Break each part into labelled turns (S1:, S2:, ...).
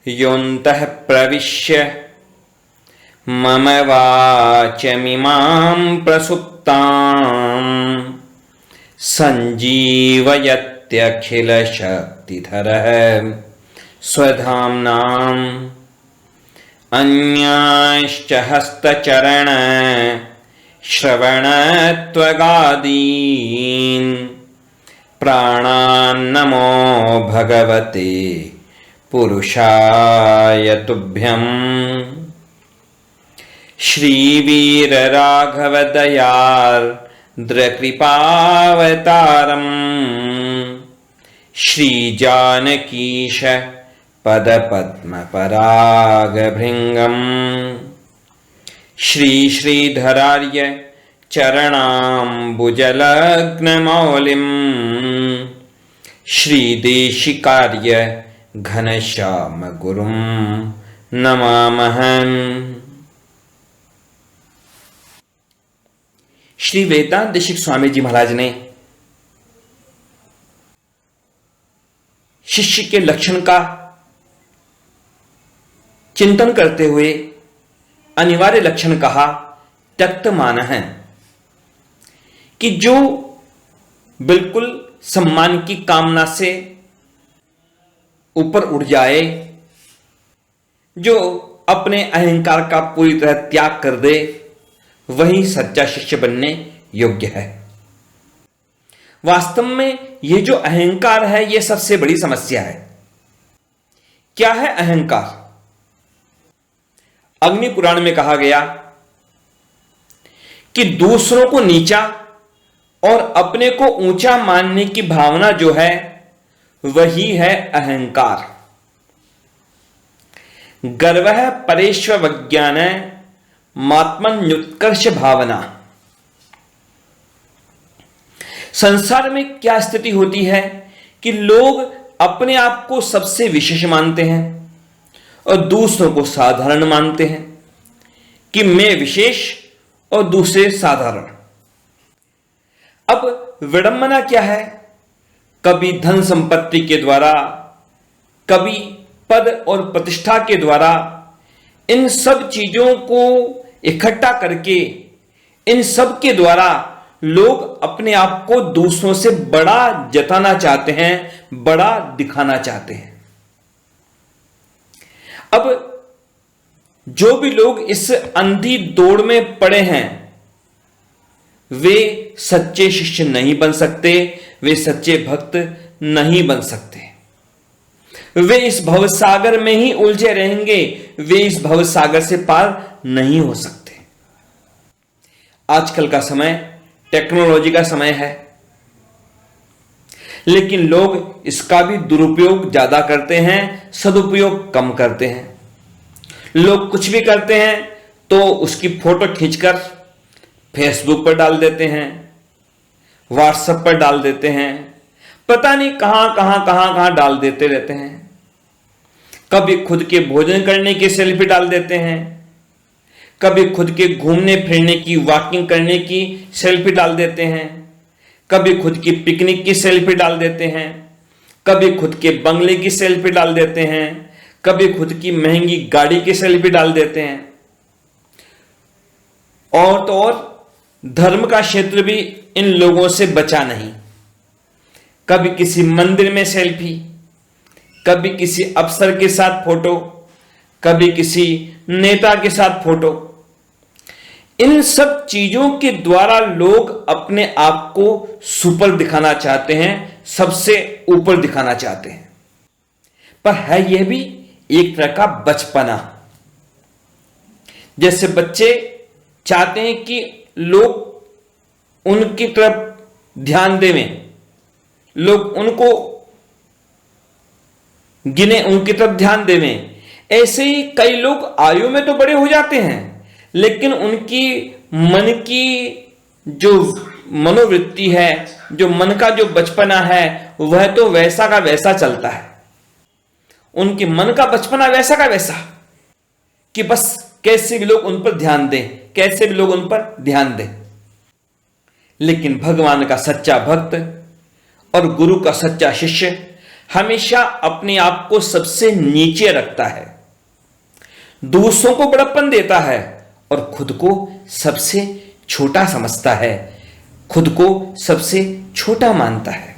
S1: योऽन्तः प्रविश्य मम वाचमिमां प्रसुप्तां सञ्जीवयत्यखिलशक्तिधरः स्वधाम्नाम् अन्यांश्च हस्तचरण श्रवणत्वगादीन् प्राणान्नमो भगवते पुरुषाय तुभ्यम्। श्रीवीरराघवदयार्द्रकृपावतारम् श्रीजानकीश पदपद्मपरागभृङ्गम् श्रीश्रीधरार्य चरणाम्बुजलग्नमौलिम् श्रीदेशिकार्य घनश्यामगुरुं नमामः। श्री वेदांत देशिक स्वामी जी महाराज ने शिष्य के लक्षण का चिंतन करते हुए अनिवार्य लक्षण कहा त्यक्त मान है कि जो बिल्कुल सम्मान की कामना से ऊपर उठ जाए, जो अपने अहंकार का पूरी तरह त्याग कर दे, वही सच्चा शिष्य बनने योग्य है। वास्तव में यह जो अहंकार है, यह सबसे बड़ी समस्या है। क्या है अहंकार? अग्नि पुराण में कहा गया कि दूसरों को नीचा और अपने को ऊंचा मानने की भावना जो है, वही है अहंकार। गर्वः परेष्वज्ञान मात्मन्युत्कर्ष भावना। संसार में क्या स्थिति होती है कि लोग अपने आप को सबसे विशेष मानते हैं और दूसरों को साधारण मानते हैं, कि मैं विशेष और दूसरे साधारण। अब विडंबना क्या है? कभी धन संपत्ति के द्वारा, कभी पद और प्रतिष्ठा के द्वारा, इन सब चीजों को इकट्ठा करके, इन सब के द्वारा लोग अपने आप को दूसरों से बड़ा जताना चाहते हैं, बड़ा दिखाना चाहते हैं। अब जो भी लोग इस अंधी दौड़ में पड़े हैं, वे सच्चे शिष्य नहीं बन सकते, वे सच्चे भक्त नहीं बन सकते। वे इस भवसागर में ही उलझे रहेंगे, वे इस भवसागर से पार नहीं हो सकते। आजकल का समय टेक्नोलॉजी का समय है, लेकिन लोग इसका भी दुरुपयोग ज्यादा करते हैं, सदुपयोग कम करते हैं। लोग कुछ भी करते हैं तो उसकी फोटो खींचकर फेसबुक पर डाल देते हैं, व्हाट्सएप पर डाल देते हैं, पता नहीं कहां डाल देते रहते हैं। कभी खुद के भोजन करने की सेल्फी डाल देते हैं, कभी खुद के घूमने फिरने की, वॉकिंग करने की सेल्फी डाल देते हैं, कभी खुद की पिकनिक की सेल्फी डाल देते हैं, कभी खुद के बंगले की सेल्फी डाल देते हैं, कभी खुद की महंगी गाड़ी की सेल्फी डाल देते हैं। और तो और धर्म का क्षेत्र भी इन लोगों से बचा नहीं। कभी किसी मंदिर में सेल्फी, कभी किसी अफसर के साथ फोटो, कभी किसी नेता के साथ फोटो। इन सब चीजों के द्वारा लोग अपने आप को सुपर दिखाना चाहते हैं, सबसे ऊपर दिखाना चाहते हैं। पर है यह भी एक तरह का बचपना। जैसे बच्चे चाहते हैं कि लोग उनकी तरफ ध्यान देवें, लोग उनको गिने, उनकी तरफ ध्यान देवें। ऐसे ही कई लोग आयु में तो बड़े हो जाते हैं, लेकिन उनकी मन की जो मनोवृत्ति है, जो मन का जो बचपना है, वह तो वैसा का वैसा चलता है। उनके मन का बचपना वैसा का वैसा कि बस कैसे भी लोग उन पर ध्यान दें, कैसे भी लोग उन पर ध्यान दें। लेकिन भगवान का सच्चा भक्त और गुरु का सच्चा शिष्य हमेशा अपने आप को सबसे नीचे रखता है, दूसरों को बड़प्पन देता है और खुद को सबसे छोटा समझता है, खुद को सबसे छोटा मानता है।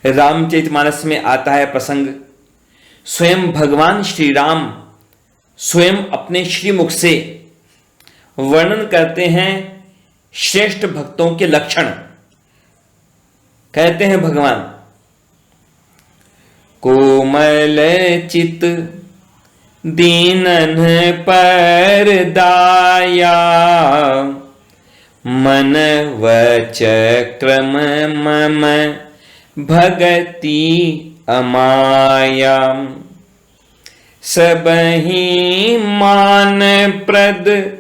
S1: रामचरितमानस में आता है प्रसंग, स्वयं भगवान श्री राम स्वयं अपने श्रीमुख से वर्णन करते हैं श्रेष्ठ भक्तों के लक्षण। कहते हैं भगवान, कोमल चित दीनन पर दाया, मन वच क्रम मम भगति अमाया, सबहि मान प्रद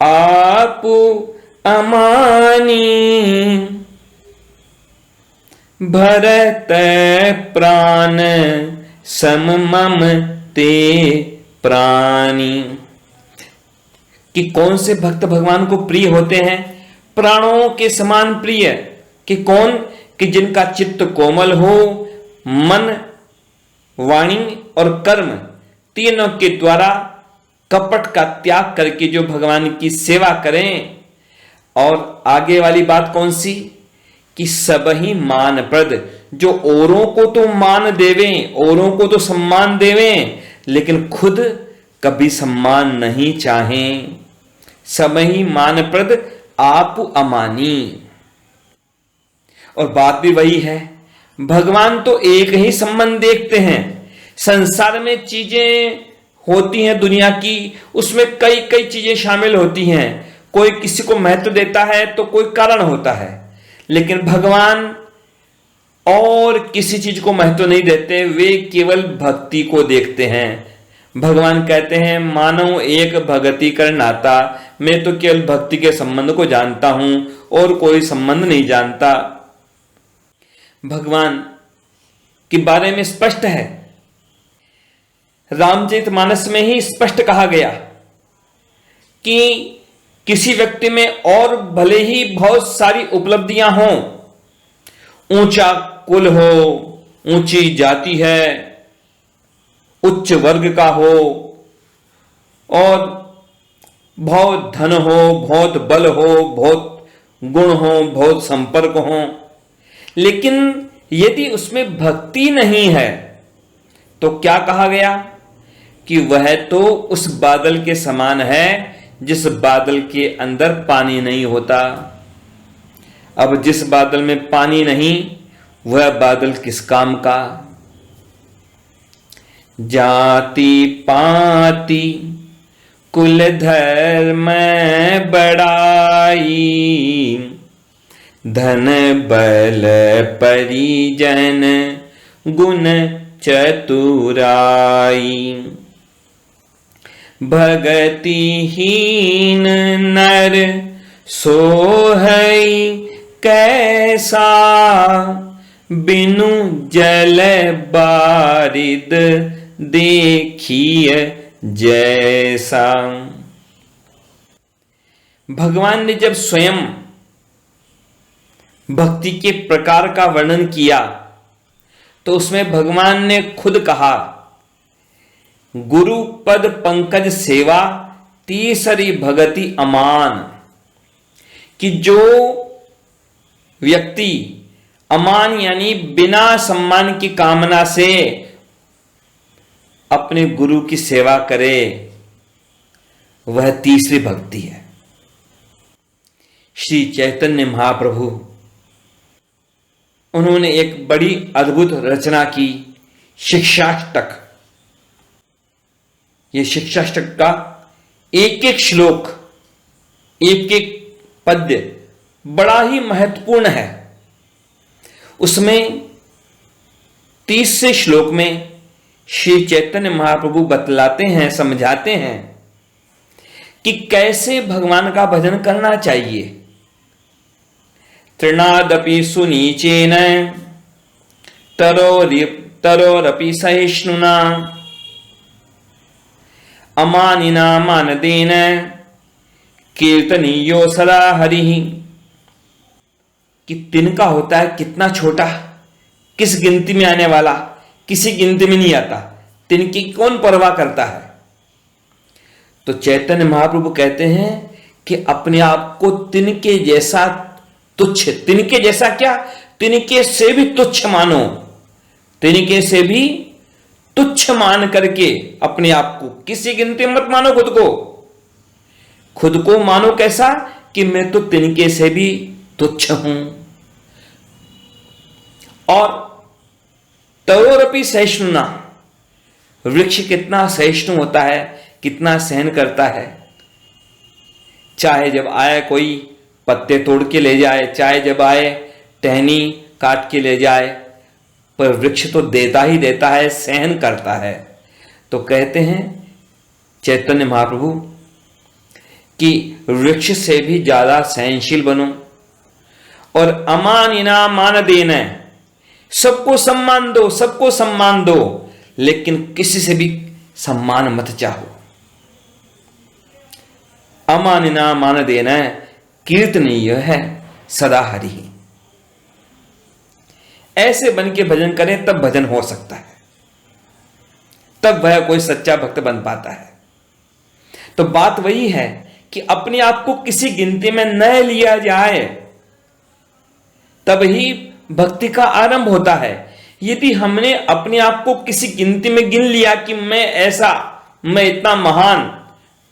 S1: आपु अमानी, भरत प्राण सम मम ते प्राणी। कि कौन से भक्त भगवान को प्रिय होते हैं? प्राणों के समान प्रिय। कि कौन? कि जिनका चित्त कोमल हो, मन, वाणी और कर्म तीनों के द्वारा कपट का त्याग करके जो भगवान की सेवा करें। और आगे वाली बात कौन सी? कि सबही मान प्रद, जो औरों को तो मान देवें, औरों को तो सम्मान देवें, लेकिन खुद कभी सम्मान नहीं चाहें। सबही मान प्रद आप अमानी। और बात भी वही है, भगवान तो एक ही संबंध देखते हैं। संसार में चीजें होती हैं दुनिया की, उसमें कई कई चीजें शामिल होती हैं। कोई किसी को महत्व देता है तो कोई कारण होता है, लेकिन भगवान और किसी चीज को महत्व नहीं देते, वे केवल भक्ति को देखते हैं। भगवान कहते हैं, मानव एक भगति कर नाता, मैं तो केवल भक्ति के संबंध को जानता हूं और कोई संबंध नहीं जानता। भगवान के बारे में स्पष्ट है, रामचरितमानस में ही स्पष्ट कहा गया कि किसी व्यक्ति में और भले ही बहुत सारी उपलब्धियां हों, ऊंचा कुल हो, ऊंची जाति है, उच्च वर्ग का हो, और बहुत धन हो, बहुत बल हो, बहुत गुण हो, बहुत संपर्क हो, लेकिन यदि उसमें भक्ति नहीं है तो क्या कहा गया? कि वह तो उस बादल के समान है जिस बादल के अंदर पानी नहीं होता। अब जिस बादल में पानी नहीं, वह बादल किस काम का? जाति पाति कुल धर्म बड़ाई, धन बल परिजन गुण चतुराई, भगतिहीन नर सोहई कैसा, बिनु जल बारिद देखिए जैसा। भगवान ने जब स्वयं भक्ति के प्रकार का वर्णन किया तो उसमें भगवान ने खुद कहा, गुरु पद पंकज सेवा तीसरी भगति अमान। कि जो व्यक्ति अमान यानी बिना सम्मान की कामना से अपने गुरु की सेवा करे, वह तीसरी भक्ति है। श्री चैतन्य महाप्रभु, उन्होंने एक बड़ी अद्भुत रचना की, शिक्षाष्टक। यह शिक्षाष्टक का एक एक श्लोक, एक एक पद्य बड़ा ही महत्वपूर्ण है। उसमें 30 श्लोक में श्री चैतन्य महाप्रभु बतलाते हैं, समझाते हैं कि कैसे भगवान का भजन करना चाहिए। तृणादपि सुनीचेन तरोरपि सहिष्णुना, अमानिना मानदेन कीर्तनीयो सदा हरिः। कि तिनका होता है कितना छोटा, किस गिनती में आने वाला, किसी गिनती में नहीं आता, तिनकी कौन परवाह करता है। तो चैतन्य महाप्रभु कहते हैं कि अपने आप को तिनके जैसा तुच्छ, तिनके जैसा क्या, तिनके से भी तुच्छ मानो, तिनके से भी तुच्छ मान करके अपने आप को किसी गिनती मत मानो। खुद को मानो कैसा कि मैं तो तिनके से भी तुच्छ हूं। और तयोरपि सहिष्णुना, वृक्ष कितना सहिष्णु होता है, कितना सहन करता है। चाहे जब आए कोई पत्ते तोड़ के ले जाए, चाहे जब आए टहनी काट के ले जाए, पर वृक्ष तो देता ही देता है, सहन करता है। तो कहते हैं चैतन्य महाप्रभु कि वृक्ष से भी ज्यादा सहनशील बनो और अमानिना मान देना, सबको सम्मान दो, सबको सम्मान दो, लेकिन किसी से भी सम्मान मत चाहो। अमानिना मान देना कीर्तनीय है सदा हरि। ऐसे बन के भजन करें तब भजन हो सकता है, तब वह कोई सच्चा भक्त बन पाता है। तो बात वही है कि अपने आप को किसी गिनती में न लिया जाए, तब ही भक्ति का आरंभ होता है। यदि हमने अपने आप को किसी गिनती में गिन लिया कि मैं ऐसा, मैं इतना महान,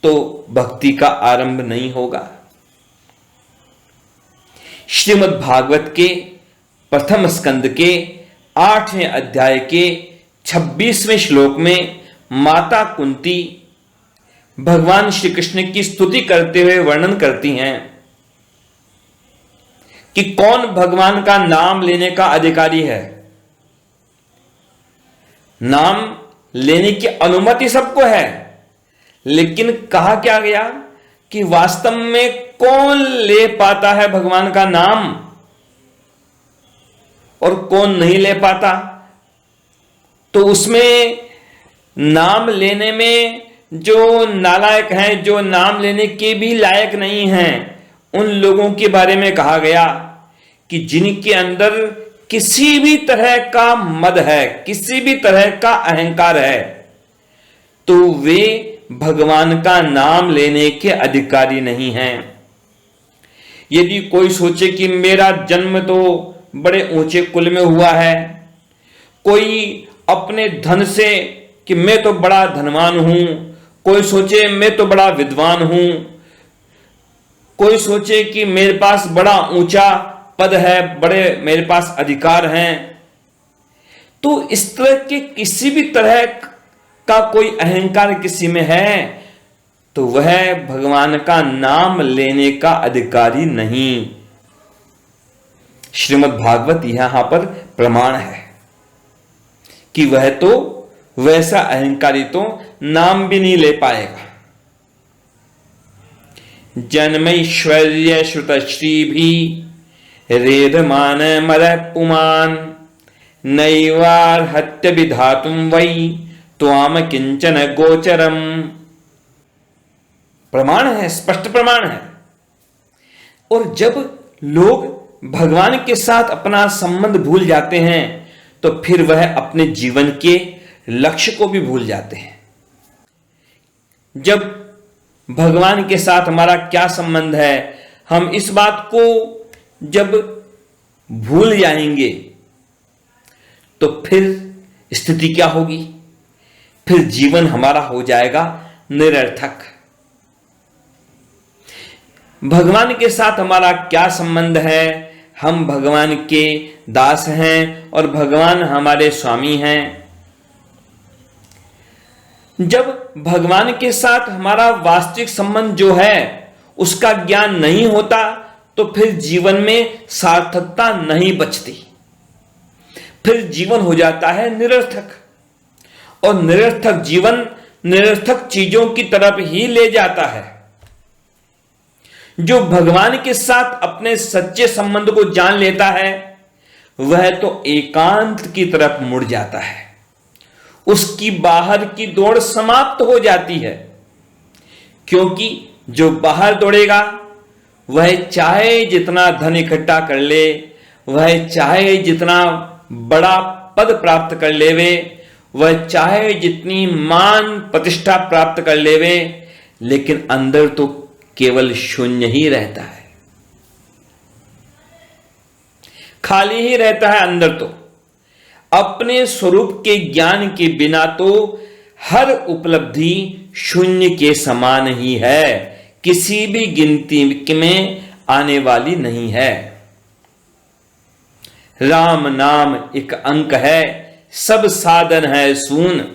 S1: तो भक्ति का आरंभ नहीं होगा। श्रीमद् भागवत के प्रथम स्कंद के 8वें अध्याय के 26वें श्लोक में माता कुंती भगवान श्री कृष्ण की स्तुति करते हुए वर्णन करती हैं कि कौन भगवान का नाम लेने का अधिकारी है। नाम लेने की अनुमति सबको है, लेकिन कहा क्या गया कि वास्तव में कौन ले पाता है भगवान का नाम और कौन नहीं ले पाता। तो उसमें नाम लेने में जो नालायक हैं, जो नाम लेने के भी लायक नहीं हैं, उन लोगों के बारे में कहा गया कि जिनके अंदर किसी भी तरह का मद है, किसी भी तरह का अहंकार है, तो वे भगवान का नाम लेने के अधिकारी नहीं हैं। यदि कोई सोचे कि मेरा जन्म तो बड़े ऊंचे कुल में हुआ है, कोई अपने धन से कि मैं तो बड़ा धनवान हूं, कोई सोचे मैं तो बड़ा विद्वान हूं, कोई सोचे कि मेरे पास बड़ा ऊंचा पद है, बड़े मेरे पास अधिकार हैं, तो इस तरह के किसी भी तरह का कोई अहंकार किसी में है, तो वह भगवान का नाम लेने का अधिकारी नहीं। श्रीमद् भागवत यहां पर प्रमाण है कि वह तो वैसा अहंकारी तो नाम भी नहीं ले पाएगा। जन्मैश्वर्य श्रुतश्री भी रेधमान मद पुमान नैवार्हत्य विधातुम वै त्वाम किंचन गोचरम। प्रमाण है, स्पष्ट प्रमाण है। और जब लोग भगवान के साथ अपना संबंध भूल जाते हैं, तो फिर वह अपने जीवन के लक्ष्य को भी भूल जाते हैं। जब भगवान के साथ हमारा क्या संबंध है, हम इस बात को जब भूल जाएंगे, तो फिर स्थिति क्या होगी, फिर जीवन हमारा हो जाएगा निरर्थक। भगवान के साथ हमारा क्या संबंध है, हम भगवान के दास हैं और भगवान हमारे स्वामी हैं। जब भगवान के साथ हमारा वास्तविक संबंध जो है उसका ज्ञान नहीं होता, तो फिर जीवन में सार्थकता नहीं बचती, फिर जीवन हो जाता है निरर्थक। और निरर्थक जीवन निरर्थक चीजों की तरफ ही ले जाता है। जो भगवान के साथ अपने सच्चे संबंध को जान लेता है, वह तो एकांत की तरफ मुड़ जाता है, उसकी बाहर की दौड़ समाप्त हो जाती है। क्योंकि जो बाहर दौड़ेगा वह चाहे जितना धन इकट्ठा कर ले, वह चाहे जितना बड़ा पद प्राप्त कर लेवे, वह चाहे जितनी मान प्रतिष्ठा प्राप्त कर लेवे, लेकिन अंदर तो केवल शून्य ही रहता है, खाली ही रहता है अंदर तो। अपने स्वरूप के ज्ञान के बिना तो हर उपलब्धि शून्य के समान ही है, किसी भी गिनती में आने वाली नहीं है। राम नाम एक अंक है, सब साधन है शून्य।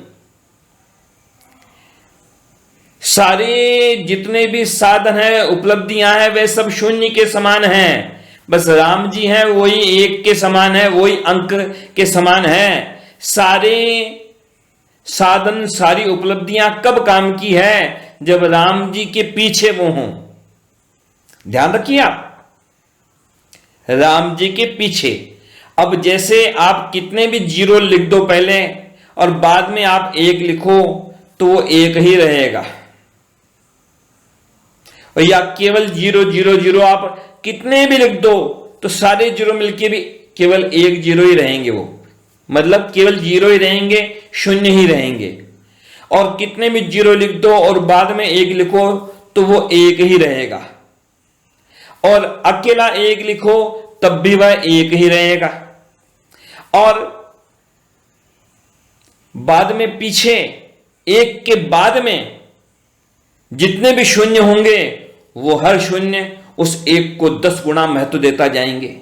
S1: सारे जितने भी साधन है, उपलब्धियां हैं, वे सब शून्य के समान हैं। बस राम जी हैं, वही एक के समान है, वही अंक के समान है। सारे साधन, सारी उपलब्धियां कब काम की है? जब राम जी के पीछे वो हों। ध्यान रखिए आप, राम जी के पीछे। अब जैसे आप कितने भी जीरो लिख दो पहले और बाद में आप एक लिखो तो वो एक ही रहेगा, या केवल जीरो जीरो जीरो आप कितने भी लिख दो तो सारे जीरो मिलके भी केवल एक जीरो ही रहेंगे, वो मतलब केवल जीरो ही रहेंगे, शून्य ही रहेंगे। और कितने भी जीरो लिख दो और बाद में एक लिखो तो वो एक ही रहेगा, और अकेला एक लिखो तब भी वह एक ही रहेगा। और बाद में पीछे एक के बाद में जितने भी शून्य होंगे वो हर शून्य उस एक को 10 गुना महत्व देता जाएंगे।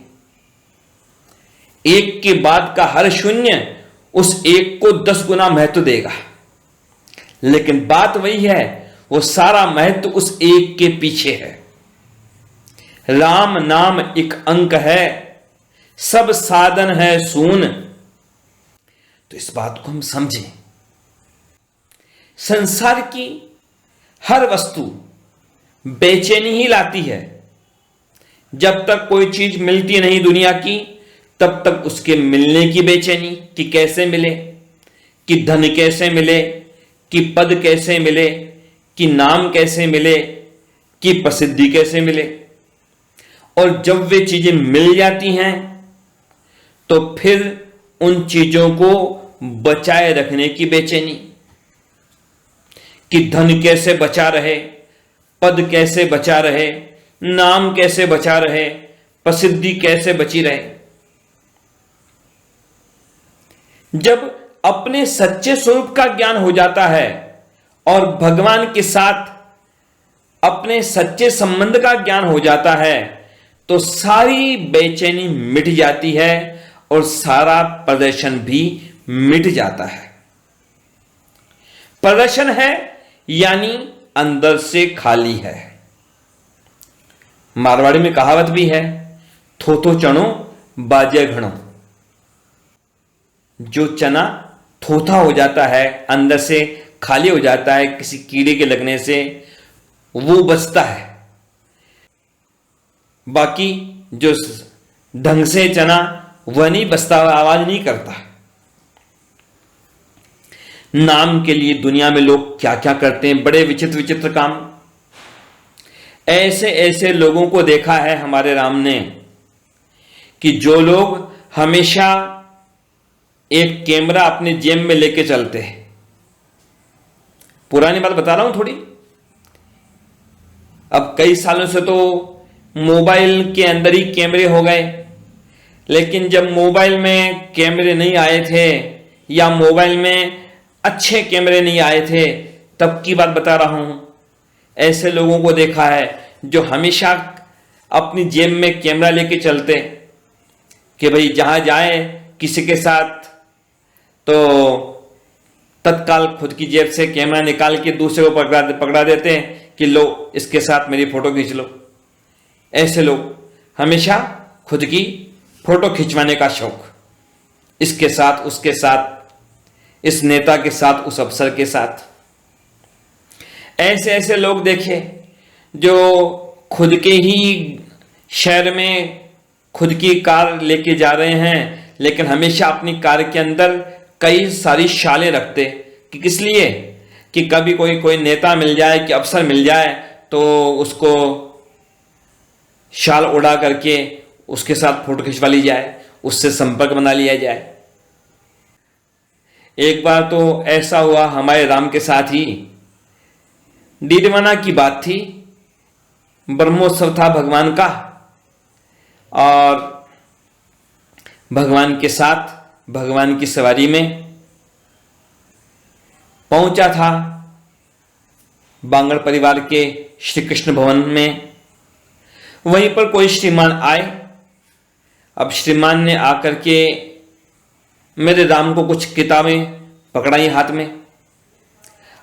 S1: एक के बाद का हर शून्य उस एक को 10 गुना महत्व देगा, लेकिन बात वही है, वो सारा महत्व उस एक के पीछे है। राम नाम एक अंक है, सब साधन है शून्य। तो इस बात को हम समझें। संसार की हर वस्तु बेचैनी ही लाती है। जब तक कोई चीज मिलती नहीं दुनिया की, तब तक उसके मिलने की बेचैनी, कि कैसे मिले, कि धन कैसे मिले, कि पद कैसे मिले, कि नाम कैसे मिले, कि प्रसिद्धि कैसे मिले। और जब वे चीजें मिल जाती हैं तो फिर उन चीजों को बचाए रखने की बेचैनी, कि धन कैसे बचा रहे, पद कैसे बचा रहे, नाम कैसे बचा रहे, प्रसिद्धि कैसे बची रहे। जब अपने सच्चे स्वरूप का ज्ञान हो जाता है और भगवान के साथ अपने सच्चे संबंध का ज्ञान हो जाता है, तो सारी बेचैनी मिट जाती है और सारा प्रदर्शन भी मिट जाता है। प्रदर्शन है यानी अंदर से खाली है। मारवाड़ी में कहावत भी है, थोथो चनो बाजे घणो। जो चना थोथा हो जाता है, अंदर से खाली हो जाता है किसी कीड़े के लगने से, वो बचता है। बाकी जो ढंग से चना वह नहीं बचता, आवाज नहीं करता। नाम के लिए दुनिया में लोग क्या क्या करते हैं, बड़े विचित्र विचित्र काम। ऐसे ऐसे लोगों को देखा है हमारे राम ने कि जो लोग हमेशा एक कैमरा अपने जेब में लेके चलते हैं। पुरानी बात बता रहा हूं थोड़ी। अब कई सालों से तो मोबाइल के अंदर ही कैमरे हो गए, लेकिन जब मोबाइल में कैमरे नहीं आए थे या मोबाइल में अच्छे कैमरे नहीं आए थे, तब की बात बता रहा हूं। ऐसे लोगों को देखा है जो हमेशा अपनी जेब में कैमरा लेके चलते कि भाई जहां जाए किसी के साथ तो तत्काल खुद की जेब से कैमरा निकाल के दूसरे को पकड़ा देते हैं कि लो इसके साथ मेरी फोटो खींच लो। ऐसे लोग हमेशा खुद की फोटो खिंचवाने का शौक, इसके साथ उसके साथ, इस नेता के साथ उस अफसर के साथ। ऐसे ऐसे लोग देखे जो खुद के ही शहर में खुद की कार लेके जा रहे हैं, लेकिन हमेशा अपनी कार के अंदर कई सारी शालें रखते कि किस लिए, कि कभी कोई नेता मिल जाए, कि अफसर मिल जाए तो उसको शाल उड़ा करके उसके साथ फोटो खिंचवा ली जाए। उससे संपर्क बना लिया जाए। एक बार तो ऐसा हुआ हमारे राम के साथ ही, डीडवाना की बात थी, ब्रह्मोत्सव था भगवान का, और भगवान के साथ भगवान की सवारी में पहुंचा था बांगड़ परिवार के श्री कृष्ण भवन में। वहीं पर कोई श्रीमान आए। अब श्रीमान ने आकर के मेरे राम को कुछ किताबें पकड़ाई हाथ में।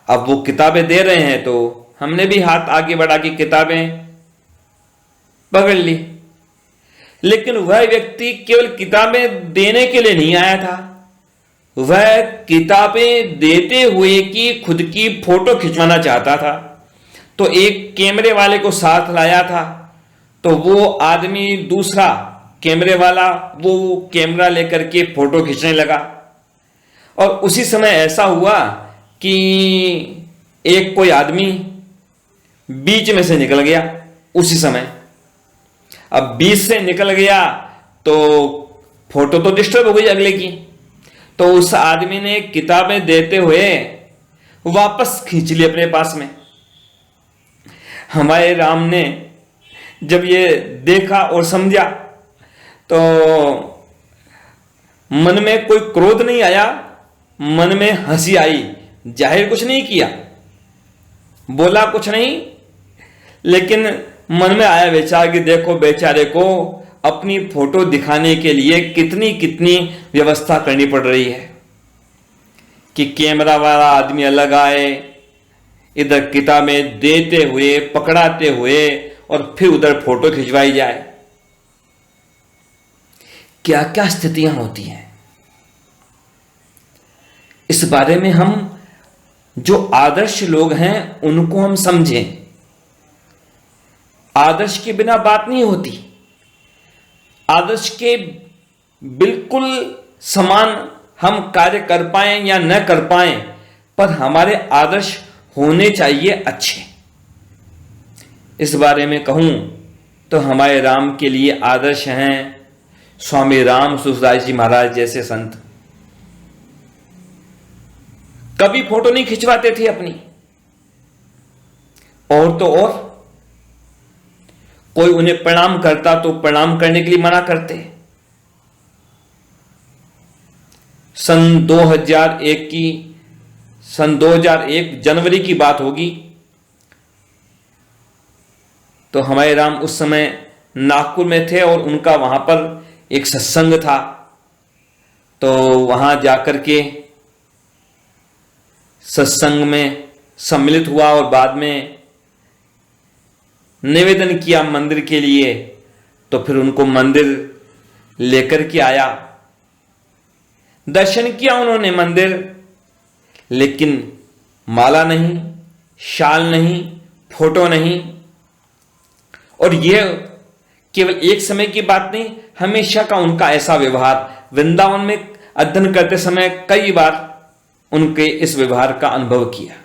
S1: अब वो किताबें दे रहे हैं तो हमने भी हाथ आगे बढ़ा के किताबें पकड़ ली। लेकिन वह व्यक्ति केवल किताबें देने के लिए नहीं आया था, वह किताबें देते हुए की खुद की फोटो खिंचवाना चाहता था। तो एक कैमरे वाले को साथ लाया था, तो वो आदमी दूसरा कैमरे वाला वो कैमरा लेकर के फोटो खींचने लगा। और उसी समय ऐसा हुआ कि एक कोई आदमी बीच में से निकल गया। उसी समय अब बीच से निकल गया तो फोटो तो डिस्टर्ब हो गई अगले की। तो उस आदमी ने किताबें देते हुए वापस खींच ली अपने पास में। हमारे राम ने जब ये देखा और समझा तो मन में कोई क्रोध नहीं आया, मन में हंसी आई। जाहिर कुछ नहीं किया, बोला कुछ नहीं, लेकिन मन में आया विचार कि देखो बेचारे को अपनी फोटो दिखाने के लिए कितनी कितनी व्यवस्था करनी पड़ रही है कि कैमरा वाला आदमी अलग आए, इधर किताबें देते हुए पकड़ाते हुए और फिर उधर फोटो खिंचवाई जाए। क्या क्या स्थितियां होती हैं, इस बारे में हम जो आदर्श लोग हैं उनको हम समझें। आदर्श के बिना बात नहीं होती। आदर्श के बिल्कुल समान हम कार्य कर पाए या न कर पाए, पर हमारे आदर्श होने चाहिए अच्छे। इस बारे में कहूं तो हमारे राम के लिए आदर्श हैं स्वामी राम सुखदास जी महाराज जैसे संत। कभी फोटो नहीं खिंचवाते थे अपनी, और तो और कोई उन्हें प्रणाम करता तो प्रणाम करने के लिए मना करते। सन 2001 जनवरी की बात होगी, तो हमारे राम उस समय नागपुर में थे और उनका वहां पर एक सत्संग था। तो वहां जाकर के सत्संग में सम्मिलित हुआ और बाद में निवेदन किया मंदिर के लिए। तो फिर उनको मंदिर लेकर के आया, दर्शन किया उन्होंने मंदिर, लेकिन माला नहीं, शाल नहीं, फोटो नहीं। और यह केवल एक समय की बात नहीं, हमेशा का उनका ऐसा व्यवहार। वृंदावन में अध्ययन करते समय कई बार उनके इस व्यवहार का अनुभव किया।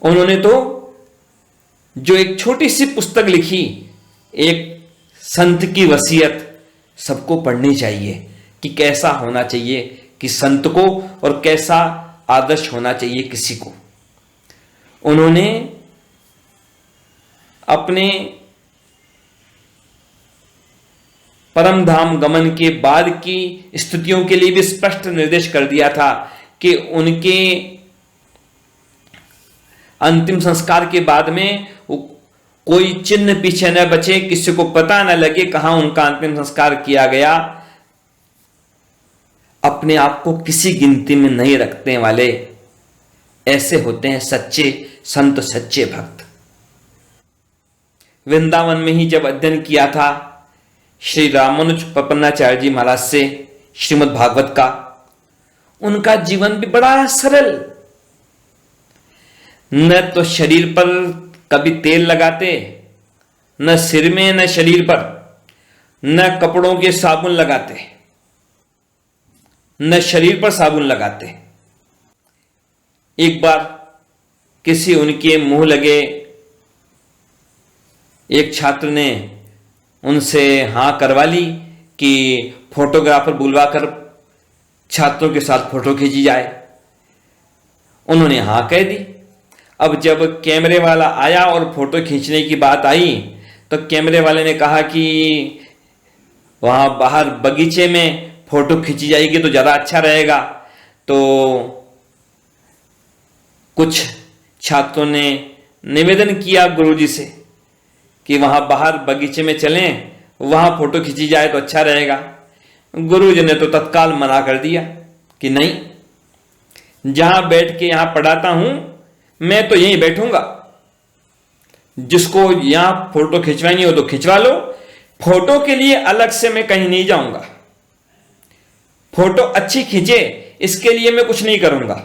S1: उन्होंने तो जो एक छोटी सी पुस्तक लिखी, एक संत की वसीयत, सबको पढ़नी चाहिए कि कैसा होना चाहिए कि संत को और कैसा आदर्श होना चाहिए किसी को। उन्होंने अपने परम धाम गमन के बाद की स्थितियों के लिए भी स्पष्ट निर्देश कर दिया था कि उनके अंतिम संस्कार के बाद में कोई चिन्ह पीछे न बचे, किसी को पता न लगे कहां उनका अंतिम संस्कार किया गया। अपने आप को किसी गिनती में नहीं रखने वाले ऐसे होते हैं सच्चे संत, सच्चे भक्त। वृंदावन में ही जब अध्ययन किया था श्री रामानुज पपन्नाचार्य जी महाराज से श्रीमद् भागवत का, उनका जीवन भी बड़ा सरल। न तो शरीर पर कभी तेल लगाते, न सिर में न शरीर पर, न कपड़ों के साबुन लगाते, न शरीर पर साबुन लगाते। एक बार किसी उनके मुंह लगे एक छात्र ने उनसे हाँ करवा ली कि फोटोग्राफर बुलवाकर छात्रों के साथ फोटो खींची जाए। उन्होंने हाँ कह दी। अब जब कैमरे वाला आया और फोटो खींचने की बात आई तो कैमरे वाले ने कहा कि वहाँ बाहर बगीचे में फोटो खींची जाएगी तो ज़्यादा अच्छा रहेगा। तो कुछ छात्रों ने निवेदन किया गुरुजी से कि वहाँ बाहर बगीचे में चलें, वहाँ फोटो खींची जाए तो अच्छा रहेगा। गुरुजी ने तो तत्काल मना कर दिया कि नहीं, जहाँ बैठ के यहाँ पढ़ाता हूँ मैं तो यहीं बैठूंगा। जिसको यहाँ फोटो खिंचवानी हो तो खिंचवा लो, फोटो के लिए अलग से मैं कहीं नहीं जाऊंगा। फोटो अच्छी खींचे इसके लिए मैं कुछ नहीं करूंगा,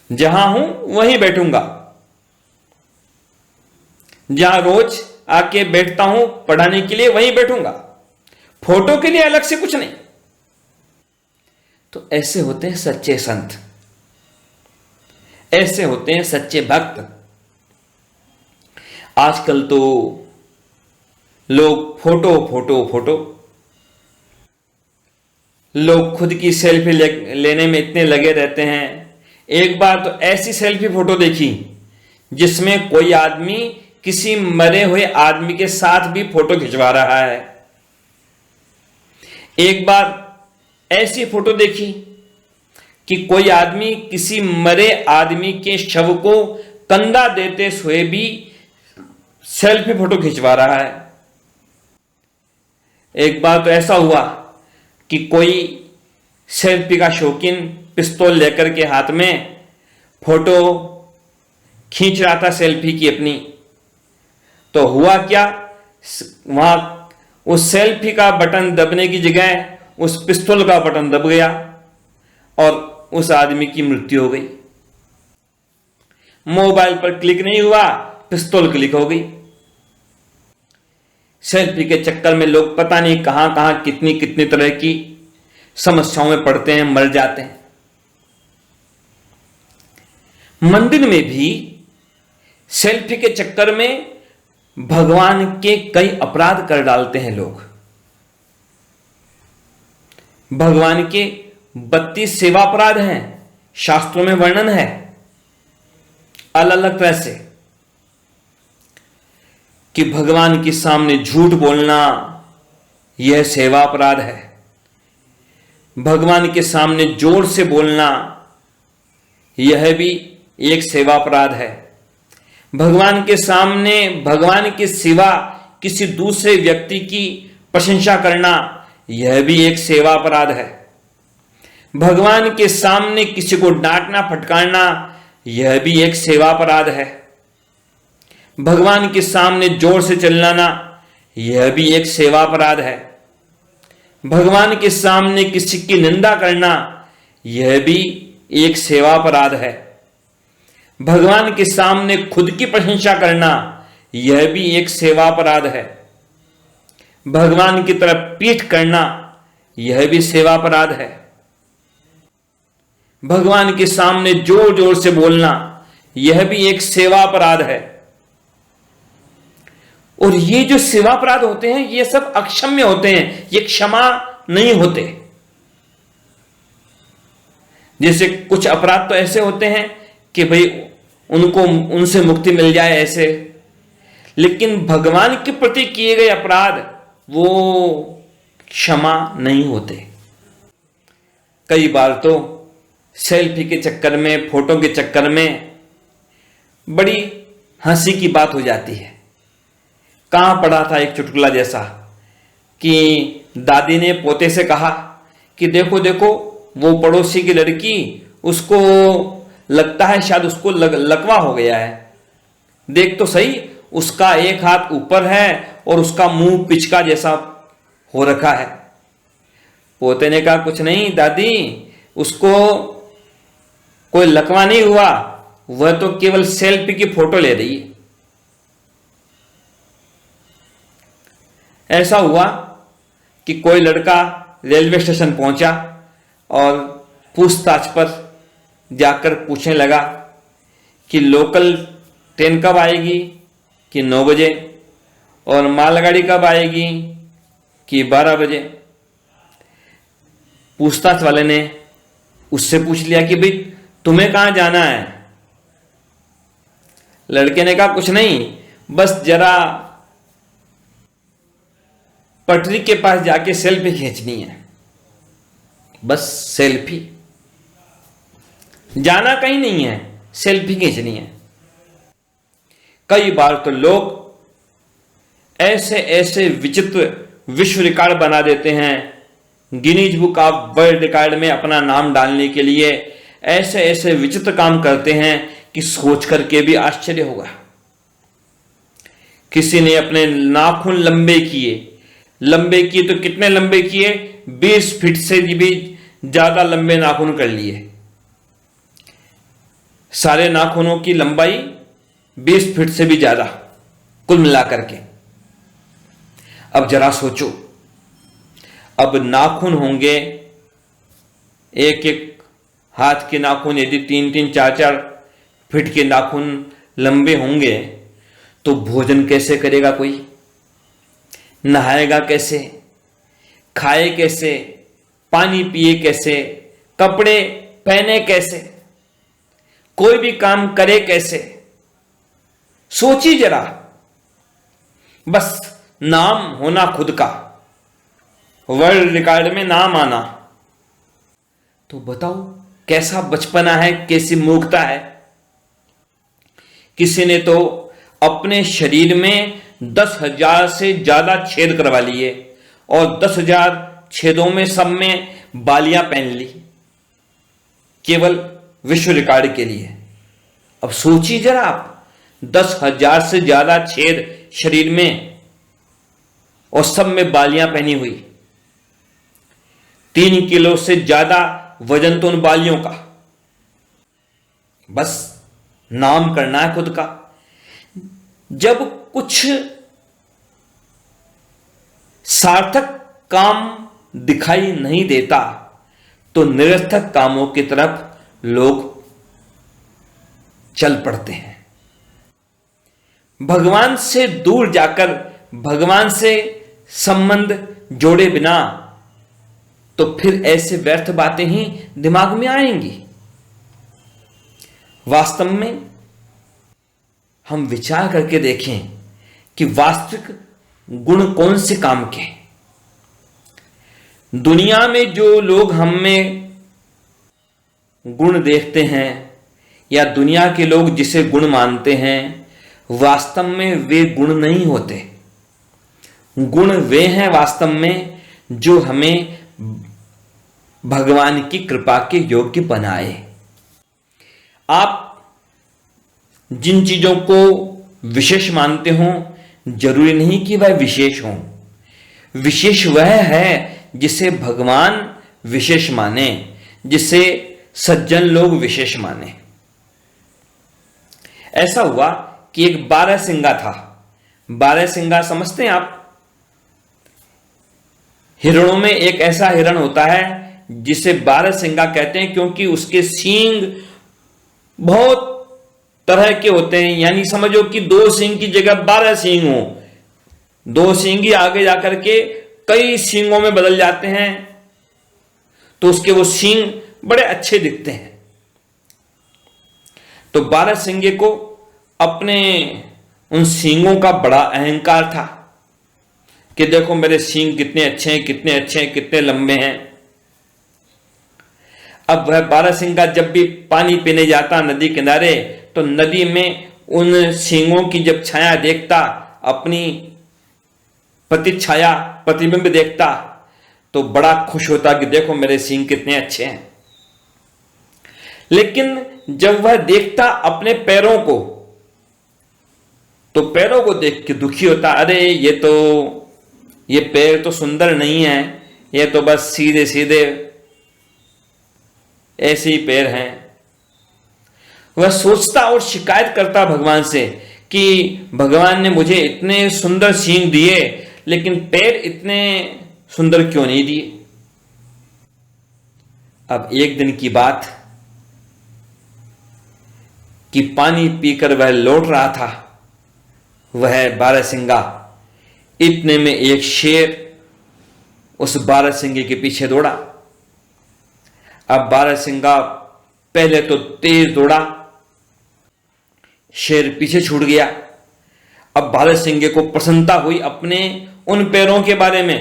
S1: जहां हूं वहीं बैठूंगा। जहां रोज आके बैठता हूं पढ़ाने के लिए वहीं बैठूंगा, फोटो के लिए अलग से कुछ नहीं। तो ऐसे होते हैं सच्चे संत, ऐसे होते हैं सच्चे भक्त। आजकल तो लोग फोटो फोटो फोटो, लोग खुद की सेल्फी लेने में इतने लगे रहते हैं। एक बार तो ऐसी सेल्फी फोटो देखी जिसमें कोई आदमी किसी मरे हुए आदमी के साथ भी फोटो खिंचवा रहा है। एक बार ऐसी फोटो देखी कि कोई आदमी किसी मरे आदमी के शव को कंधा देते हुए भी सेल्फी फोटो खिंचवा रहा है। एक बार तो ऐसा हुआ कि कोई सेल्फी का शौकीन पिस्तौल लेकर के हाथ में फोटो खींच रहा था सेल्फी की अपनी। तो हुआ क्या, वहां उस सेल्फी का बटन दबने की जगह उस पिस्तौल का बटन दब गया और उस आदमी की मृत्यु हो गई। मोबाइल पर क्लिक नहीं हुआ, पिस्तौल क्लिक हो गई। सेल्फी के चक्कर में लोग पता नहीं कहां कहां कितनी कितनी तरह की समस्याओं में पड़ते हैं, मर जाते हैं। मंदिर में भी सेल्फी के चक्कर में भगवान के कई अपराध कर डालते हैं लोग। भगवान के 32 सेवा अपराध हैं, शास्त्रों में वर्णन है अलग अलग तरह से कि भगवान के सामने झूठ बोलना यह सेवा अपराध है। भगवान के सामने जोर से बोलना यह भी एक सेवा अपराध है। भगवान के सामने भगवान के सिवा किसी दूसरे व्यक्ति की प्रशंसा करना यह भी एक सेवा अपराध है। भगवान के सामने किसी को डांटना फटकारना यह भी एक सेवा अपराध है। भगवान के सामने जोर से चिल्लाना यह भी एक सेवा अपराध है। भगवान के सामने किसी की निंदा करना यह भी एक सेवा अपराध है। भगवान के सामने खुद की प्रशंसा करना यह भी एक सेवा अपराध है। भगवान की तरफ पीठ करना यह भी सेवा अपराध है। भगवान के सामने जोर जोर से बोलना यह भी एक सेवा अपराध है। और ये जो सेवा अपराध होते हैं ये सब अक्षम्य होते हैं, ये क्षमा नहीं होते। जैसे कुछ अपराध तो ऐसे होते हैं कि भाई उनसे मुक्ति मिल जाए ऐसे, लेकिन भगवान के प्रति किए गए अपराध वो क्षमा नहीं होते। कई बार तो सेल्फी के चक्कर में, फोटो के चक्कर में बड़ी हंसी की बात हो जाती है। कहां पढ़ा था एक चुटकुला जैसा कि दादी ने पोते से कहा कि देखो देखो वो पड़ोसी की लड़की, उसको लगता है शायद उसको लकवा हो गया है, देख तो सही, उसका एक हाथ ऊपर है और उसका मुंह पिचका जैसा हो रखा है। पोते ने कहा कुछ नहीं दादी, उसको कोई लकवा नहीं हुआ, वह तो केवल सेल्फी की फोटो ले रही है। ऐसा हुआ कि कोई लड़का रेलवे स्टेशन पहुंचा और पूछताछ पर जाकर पूछने लगा कि लोकल ट्रेन कब आएगी, कि 9 बजे। और मालगाड़ी कब आएगी कि 12 बजे। पूछताछ वाले ने उससे पूछ लिया कि भाई तुम्हें कहां जाना है। लड़के ने कहा कुछ नहीं, बस जरा पटरी के पास जाके सेल्फी खींचनी है, बस सेल्फी, जाना कहीं नहीं है, सेल्फी खींचनी है। कई बार तो लोग ऐसे ऐसे विचित्र विश्व रिकॉर्ड बना देते हैं, Guinness book of world record में अपना नाम डालने के लिए ऐसे ऐसे विचित्र काम करते हैं कि सोच करके भी आश्चर्य होगा। किसी ने अपने नाखून लंबे किए तो कितने लंबे किए, 20 फीट से भी ज्यादा लंबे नाखून कर लिए। सारे नाखूनों की लंबाई 20 फीट से भी ज्यादा कुल मिलाकर के। अब जरा सोचो, अब नाखून होंगे, एक एक हाथ के नाखून यदि 3-3, 4-4 फीट के नाखून लंबे होंगे तो भोजन कैसे करेगा कोई, नहाएगा कैसे, खाए कैसे, पानी पिए कैसे, कपड़े पहने कैसे, कोई भी काम करे कैसे। सोचिए जरा, बस नाम होना खुद का, वर्ल्ड रिकॉर्ड में नाम आना, तो बताओ कैसा बचपना है, कैसी मूर्खता है। किसी ने तो अपने शरीर में 10,000 से ज्यादा छेद करवा लिए और 10,000 छेदों में सब में बालियां पहन ली, केवल विश्व रिकॉर्ड के लिए। अब सोचिए जरा आप, 10,000 से ज्यादा छेद शरीर में और सब में बालियां पहनी हुई, 3 किलो से ज्यादा वजन तो उन बालियों का। बस नाम करना है खुद का। जब कुछ सार्थक काम दिखाई नहीं देता तो निरर्थक कामों की तरफ लोग चल पड़ते हैं। भगवान से दूर जाकर भगवान से संबंध जोड़े बिना तो फिर ऐसे व्यर्थ बातें ही दिमाग में आएंगी। वास्तव में हम विचार करके देखें कि वास्तविक गुण कौन से काम के हैं। दुनिया में जो लोग हम में गुण देखते हैं या दुनिया के लोग जिसे गुण मानते हैं, वास्तव में वे गुण नहीं होते। गुण वे हैं वास्तव में जो हमें भगवान की कृपा के योग्य बनाए। आप जिन चीजों को विशेष मानते हो जरूरी नहीं कि वह विशेष हो। विशेष वह है जिसे भगवान विशेष माने, जिसे सज्जन लोग विशेष माने। ऐसा हुआ कि एक बारहसिंगा था। बारहसिंगा समझते हैं आप? हिरणों में एक ऐसा हिरण होता है जिसे बारहसिंगा कहते हैं, क्योंकि उसके सींग बहुत तरह के होते हैं। यानी समझो कि 2 सींग की जगह 12 सींग हो, 2 सींग ही आगे जाकर के कई सींगों में बदल जाते हैं, तो उसके वो सींग बड़े अच्छे दिखते हैं। तो बारहसिंगे को अपने उन सींगों का बड़ा अहंकार था कि देखो मेरे सींग कितने अच्छे हैं, कितने अच्छे हैं, कितने लंबे हैं। अब वह बारहसिंगा जब भी पानी पीने जाता नदी किनारे, तो नदी में उन सींगों की जब छाया देखता, अपनी प्रतिछाया प्रतिबिंब देखता, तो बड़ा खुश होता कि देखो मेरे सींग कितने अच्छे हैं। लेकिन जब वह देखता अपने पैरों को, तो पैरों को देख के दुखी होता, अरे ये पैर तो सुंदर नहीं है, ये तो बस सीधे सीधे ऐसे ही पैर हैं। वह सोचता और शिकायत करता भगवान से कि भगवान ने मुझे इतने सुंदर सींग दिए, लेकिन पैर इतने सुंदर क्यों नहीं दिए। अब एक दिन की बात कि पानी पीकर वह लौट रहा था, वह बारहसिंगा इतने में एक शेर उस बारहसिंगे के पीछे दौड़ा। अब बारहसिंगा पहले तो तेज दौड़ा, शेर पीछे छूट गया। अब बारहसिंगे को प्रसन्नता हुई अपने उन पैरों के बारे में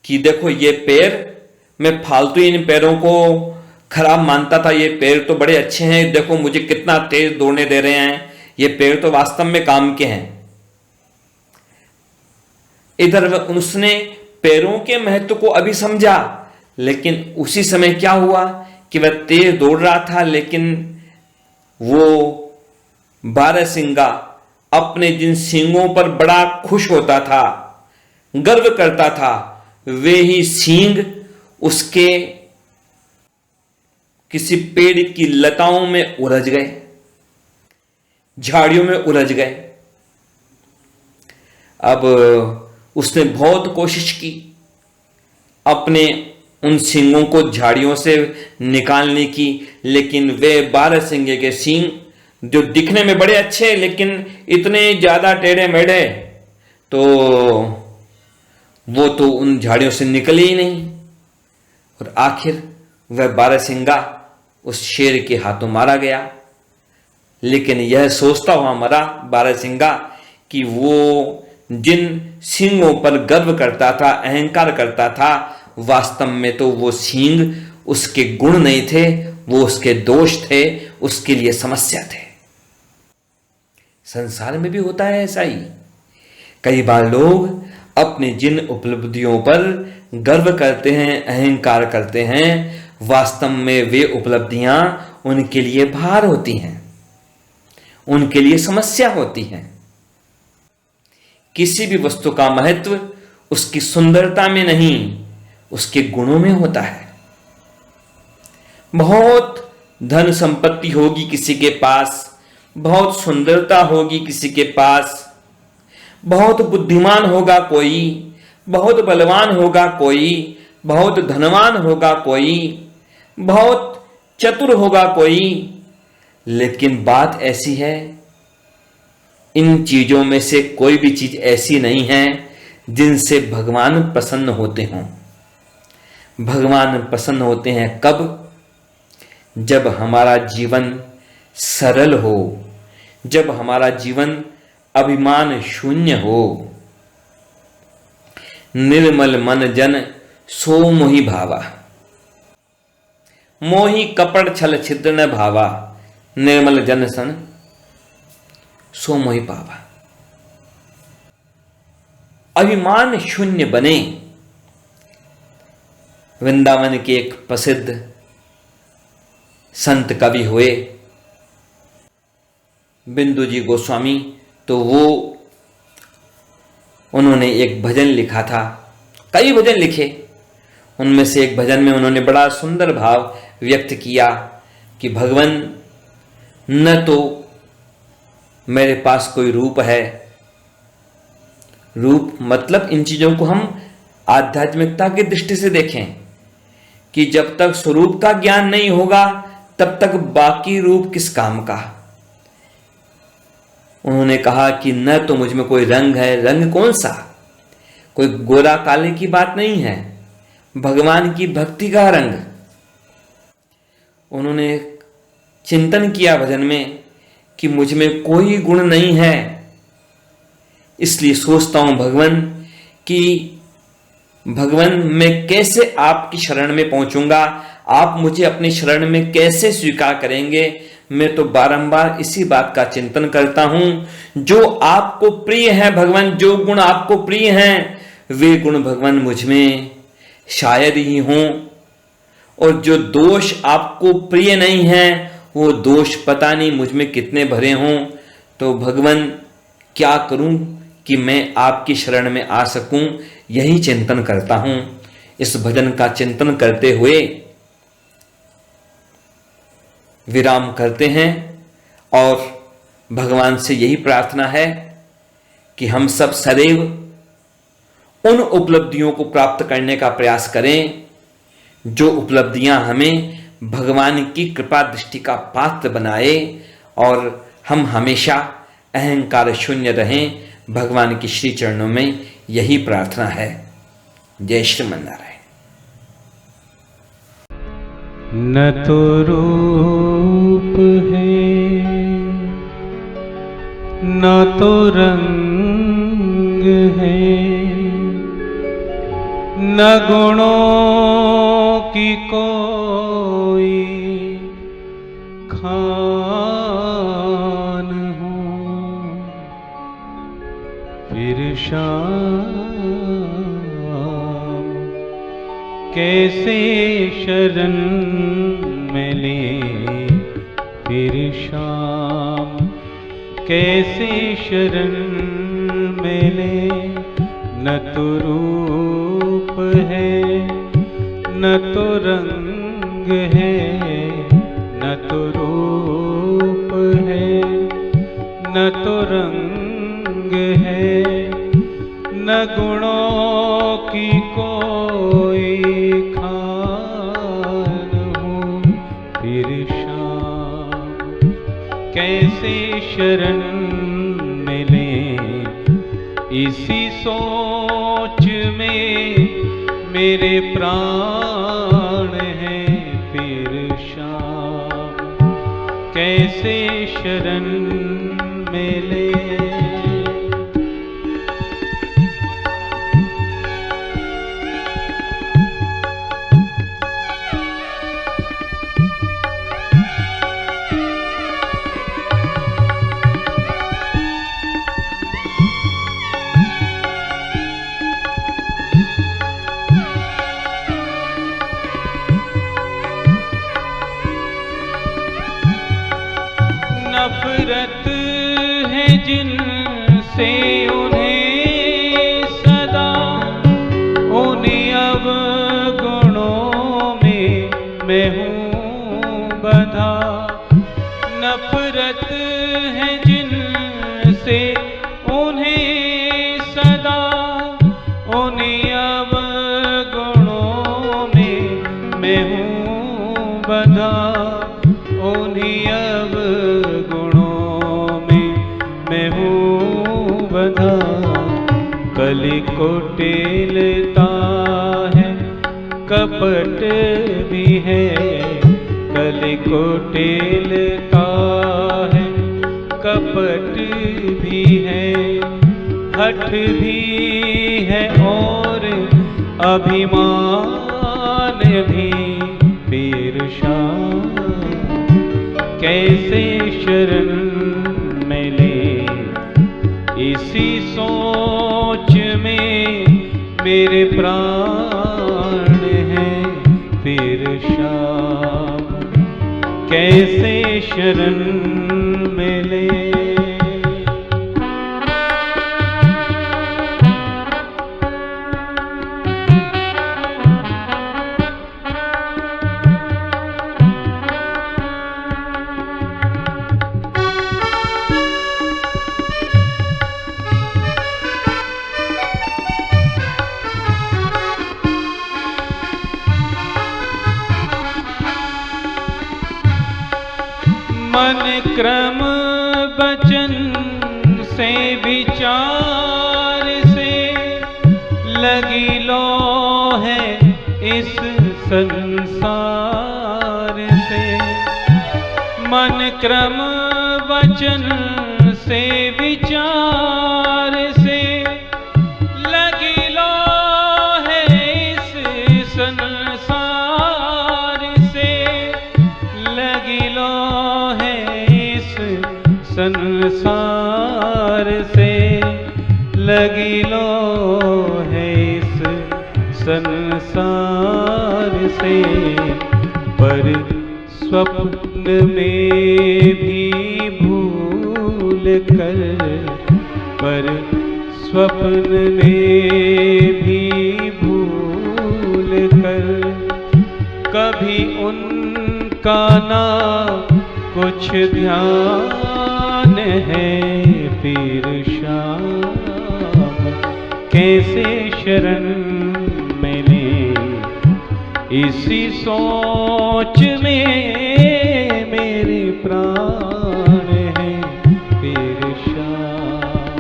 S1: कि देखो ये पैर, मैं फालतू इन पैरों को खराब मानता था, ये पैर तो बड़े अच्छे हैं, देखो मुझे कितना तेज दौड़ने दे रहे हैं, ये पैर तो वास्तव में काम के हैं। इधर उसने पैरों के महत्व को अभी समझा, लेकिन उसी समय क्या हुआ कि वह तेज दौड़ रहा था, लेकिन वो बारहसिंगा अपने जिन सींगों पर बड़ा खुश होता था, गर्व करता था, वे ही सींग उसके किसी पेड़ की लताओं में उलझ गए, झाड़ियों में उलझ गए। अब उसने बहुत कोशिश की अपने उन सींगों को झाड़ियों से निकालने की, लेकिन वे बारहसिंगे के सींग जो दिखने में बड़े अच्छे लेकिन इतने ज्यादा टेढ़े मेढ़े, तो वो तो उन झाड़ियों से निकले ही नहीं। और आखिर वह बारहसिंगा उस शेर के हाथों मारा गया। लेकिन यह सोचता हुआ मरा बारहसिंगा कि वो जिन सींगों पर गर्व करता था, अहंकार करता था, वास्तव में तो वो सींग उसके गुण नहीं थे, वो उसके दोष थे, उसके लिए समस्या थे। संसार में भी होता है ऐसा ही। कई बार लोग अपने जिन उपलब्धियों पर गर्व करते हैं, अहंकार करते हैं, वास्तव में वे उपलब्धियां उनके लिए भार होती हैं, उनके लिए समस्या होती हैं। किसी भी वस्तु का महत्व उसकी सुंदरता में नहीं, उसके गुणों में होता है। बहुत धन संपत्ति होगी किसी के पास, बहुत सुंदरता होगी किसी के पास, बहुत बुद्धिमान होगा कोई, बहुत बलवान होगा कोई, बहुत धनवान होगा कोई, बहुत चतुर होगा कोई, लेकिन बात ऐसी है, इन चीजों में से कोई भी चीज ऐसी नहीं है जिनसे भगवान प्रसन्न होते हों। भगवान प्रसन्न होते हैं कब? जब हमारा जीवन सरल हो, जब हमारा जीवन अभिमान शून्य हो। निर्मल मन जन सो मोहि भावा, मोहि कपड़ छल छिद्र न भावा, निर्मल जन सन सो मोहि पावा। अभिमान शून्य बने। वृंदावन के एक प्रसिद्ध संत कवि हुए बिंदु जी गोस्वामी, तो उन्होंने एक भजन लिखा था, कई भजन लिखे, उनमें से एक भजन में उन्होंने बड़ा सुंदर भाव व्यक्त किया कि भगवान, न तो मेरे पास कोई रूप है, रूप मतलब इन चीजों को हम आध्यात्मिकता की दृष्टि से देखें कि जब तक स्वरूप का ज्ञान नहीं होगा तब तक बाकी रूप किस काम का। उन्होंने कहा कि न तो मुझ में कोई रंग है, रंग कौन सा, कोई गोरा काले की बात नहीं है, भगवान की भक्ति का रंग। उन्होंने चिंतन किया भजन में कि मुझ में कोई गुण नहीं है, इसलिए सोचता हूं भगवान कि भगवान मैं कैसे आपकी शरण में पहुंचूंगा, आप मुझे अपनी शरण में कैसे स्वीकार करेंगे। मैं तो बारंबार इसी बात का चिंतन करता हूं, जो आपको प्रिय है भगवान, जो गुण आपको प्रिय हैं वे गुण भगवान मुझ में शायद ही हों, और जो दोष आपको प्रिय नहीं हैं वो दोष पता नहीं मुझ में कितने भरे हों। तो भगवान क्या करूं कि मैं आपकी शरण में आ सकूं, यही चिंतन करता हूं। इस भजन का चिंतन करते हुए विराम करते हैं और भगवान से यही प्रार्थना है कि हम सब सदैव उन उपलब्धियों को प्राप्त करने का प्रयास करें जो उपलब्धियां हमें भगवान की कृपा दृष्टि का पात्र बनाए, और हम हमेशा अहंकार शून्य रहें, भगवान के श्री चरणों में यही प्रार्थना है। जय श्रीमन नारायण।
S2: न तो रूप है न तो रंग है, न गुणों की कोई खान हो, फिर शाम कैसे शरण में ले, फिर शाम कैसे शरण में ले। न तो रूप है न तो रंग है, न तो रूप है न तो रंग है, न गुणों की कोई खान हो, फिर शाम कैसे शरण मिले। इसी सोच में मेरे प्राण हैं, फिर शाम कैसे शरण मिले। नफरत है जिनसे उन्हें सदा, उन्हें अब गुणों में मैं हूँ बंधा। नफरत है जिनसे उन्हें सदा, उन्हें अब गुणों में मैं हूँ बंधा। उन्हीं अब गुणों में मैं हूँ बंधा। कली को टेलता है कपट भी है, कली को टेलता है कपट भी है, हठ भी है और अभिमान भी, फिर शाम कैसे शरण मिले। इसी सोच में मेरे प्राण हैं, फिर शाम कैसे शरण मिले। मन क्रम वचन से विचार से लगी लो है इस संसार से। मन क्रम वचन से विचार से लगी लो है इस संसार से, लगी लो संसार से, लगी लो है इस संसार से। पर स्वप्न में भी भूल कर, पर स्वप्न में भी भूल कर, कभी उनका ना कुछ ध्यान है, फिर शाम कैसे शरण मिले। इसी सोच में मेरे प्राण हैं, फिर शाम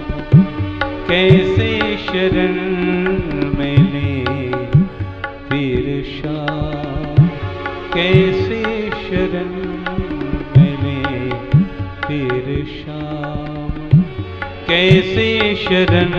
S2: कैसे शरण मिले फिर शाम, कैसे शरण